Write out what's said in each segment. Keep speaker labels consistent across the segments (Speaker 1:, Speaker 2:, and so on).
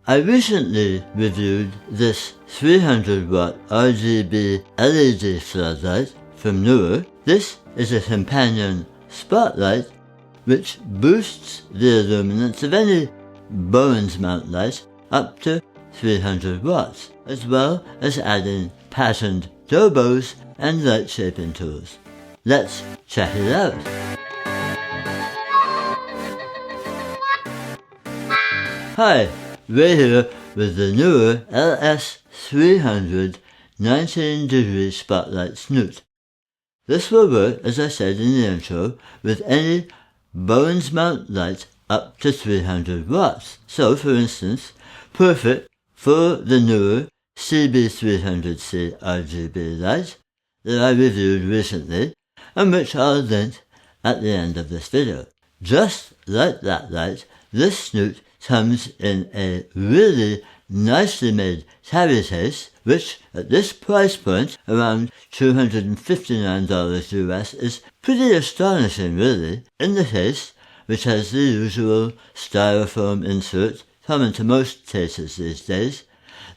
Speaker 1: I recently reviewed this 300 watt RGB LED floodlight from Neewer. This is a companion spotlight which boosts the illuminance of any Bowens mount light up to 300 watts, as well as adding patterned gobos and light shaping tools. Let's check it out. Hi, Ray here with the Neewer LS-300 19-degree Spotlight Snoot. This will work, as I said in the intro, with any Bowens mount light up to 300 watts. So, for instance, perfect for the Neewer CB300C RGB light that I reviewed recently and which I'll link at the end of this video. Just like that light, this snoot comes in a really nicely made carry case, which at this price point, around $259 US, is pretty astonishing really. In the case, which has the usual styrofoam insert common to most cases these days,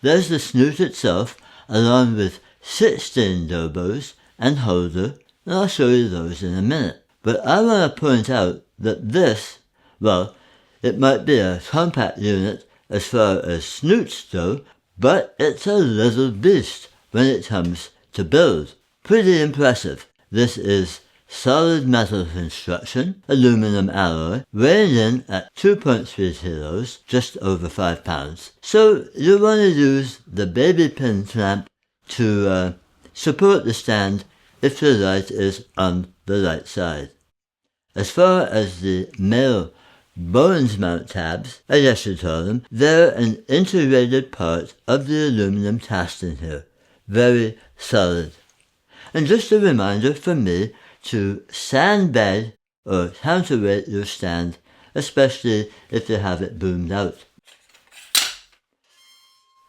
Speaker 1: there's the snoot itself along with 16 gobos and holder, and I'll show you those in a minute. But I want to point out that this, well, it might be a compact unit as far as snoots go, but it's a little beast when it comes to build. Pretty impressive. This is solid metal construction, aluminum alloy, weighing in at 2.3 kilos, just over 5 pounds. So you want to use the baby pin clamp to support the stand if the light is on the right side. As far as the male Bowens mount tabs, I guess you call them, they're an integrated part of the aluminum casting here. Very solid. And just a reminder from me to sandbag or counterweight your stand, especially if you have it boomed out.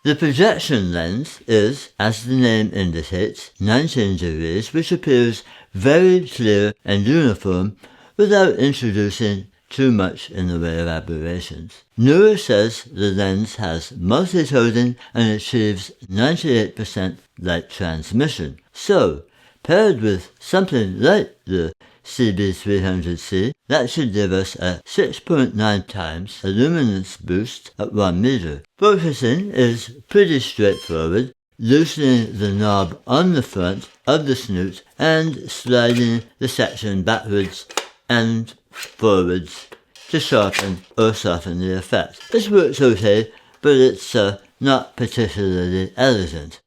Speaker 1: The projection lens is, as the name indicates, 19 degrees, which appears very clear and uniform without introducing too much in the way of aberrations. Neewer says the lens has multi-coating and achieves 98% light transmission. So, paired with something like the CB300C, that should give us a 6.9 times illuminance boost at 1 meter. Focusing is pretty straightforward, loosening the knob on the front of the snoot and sliding the section backwards and forwards to sharpen or soften the effect. This works okay, but it's not particularly elegant.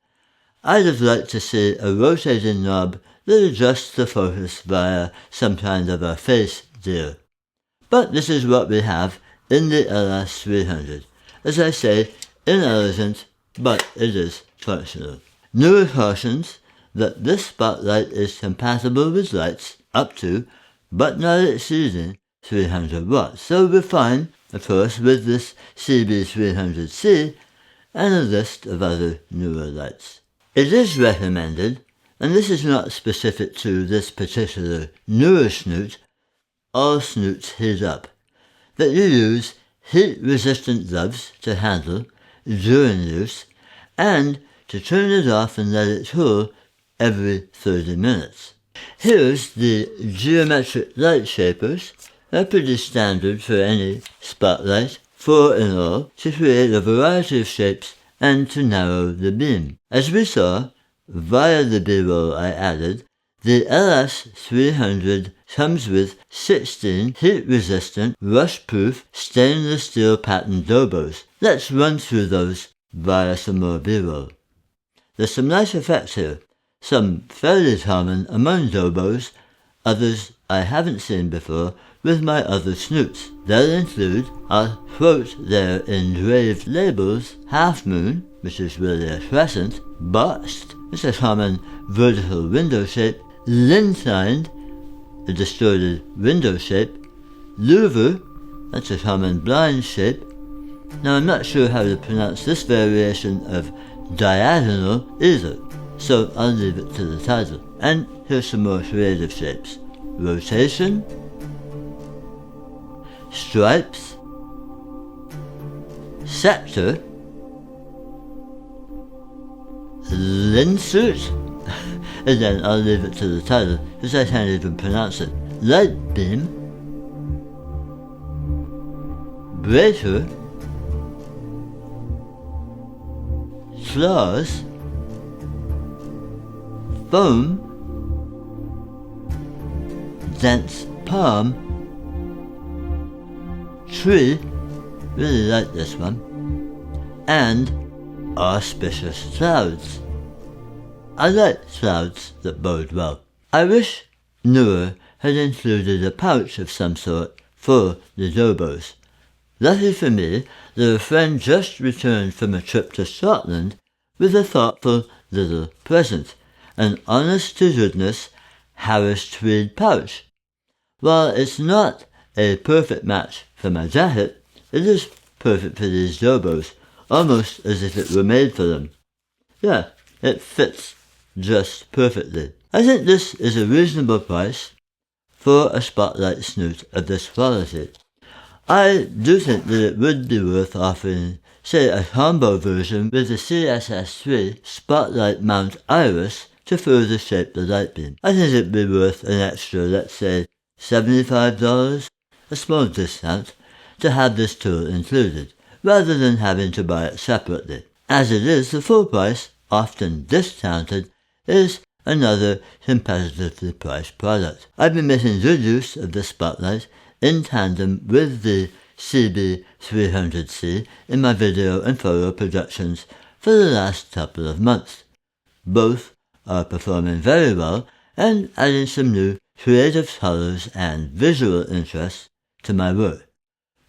Speaker 1: I'd have liked to see a rotating knob that adjusts the focus via some kind of a face gear. But this is what we have in the LS-300. As I say, inelegant, but it is functional. Neewer cautions that this spotlight is compatible with lights up to, but not exceeding, 300 watts. So we're fine, of course, with this CB300C and a list of other Neewer lights. It is recommended, and this is not specific to this particular Neewer snoot, all snoots heat up, that you use heat-resistant gloves to handle during use and to turn it off and let it cool every 30 minutes. Here's the geometric light shapers. They're pretty standard for any spotlight, 4 in all, to create a variety of shapes and to narrow the beam. As we saw, via the B-roll I added, the LS-300 comes with 16 heat-resistant, rust-proof stainless steel patterned gobos. Let's run through those via some more B-roll. There's some nice effects here. Some fairly common among gobos, others I haven't seen before with my other snoots. They'll include, I'll quote their engraved labels, half moon, which is really a crescent, boxed, it's a common vertical window shape, lengthened, a distorted window shape, louver, that's a common blind shape. Now I'm not sure how to pronounce this variation of diagonal either, so I'll leave it to the title. And here's some more creative shapes. Rotation, stripes, sector, linsuit, and then I'll leave it to the title because I can't even pronounce it. Light beam, breaker, flaws, foam, dense palm, tree, really like this one, and auspicious clouds. I like clouds that bode well. I wish Neewer had included a pouch of some sort for the gobos. Lucky for me that a friend just returned from a trip to Scotland with a thoughtful little present, an honest-to-goodness Harris tweed pouch. While it's not a perfect match for my jacket, it is perfect for these gobos, almost as if it were made for them. Yeah, it fits just perfectly. I think this is a reasonable price for a Spotlight Snoot of this quality. I do think that it would be worth offering, say, a combo version with the CSS3 Spotlight Mount Iris to further shape the light beam. I think it would be worth an extra, let's say, $75, a small discount, to have this tool included, rather than having to buy it separately. As it is, the full price, often discounted, is another competitively priced product. I've been making good use of the Spotlight in tandem with the CB300C in my video and photo productions for the last couple of months. Both are performing very well and adding some new creative colors and visual interests to my work,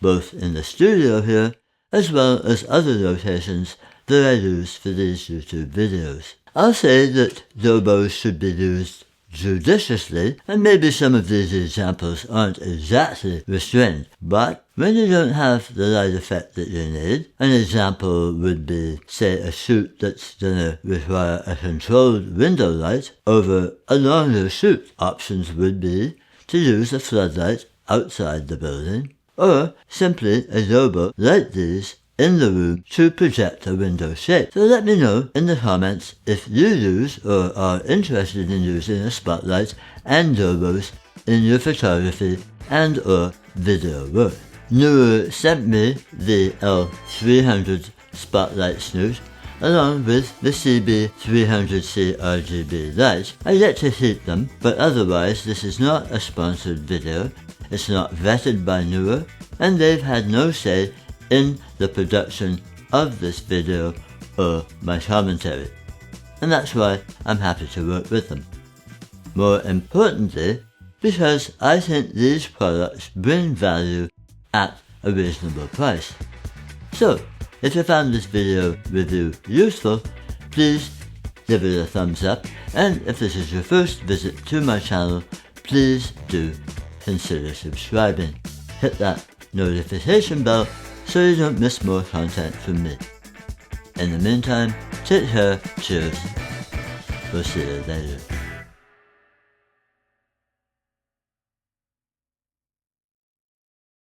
Speaker 1: both in the studio here as well as other locations that I use for these YouTube videos. I'll say that gobos should be used judiciously, and maybe some of these examples aren't exactly restrained, but when you don't have the light effect that you need, an example would be, say, a shoot that's gonna require a controlled window light over a longer shoot. Options would be to use a floodlight outside the building, or simply a gobo like these in the room to project a window shape. So let me know in the comments if you use or are interested in using a spotlight and gobos in your photography and or video work. Neewer sent me the L-300 Spotlight Snoot along with the CB300C RGB light. I get to keep them, but otherwise this is not a sponsored video, it's not vetted by Neewer, and they've had no say in the production of this video or my commentary, and that's why I'm happy to work with them. More importantly, because I think these products bring value at a reasonable price. So, if you found this video review useful, please give it a thumbs up, and if this is your first visit to my channel, please do consider subscribing. Hit that notification bell so you don't miss more content from me. In the meantime, take care, cheers, we'll see you later.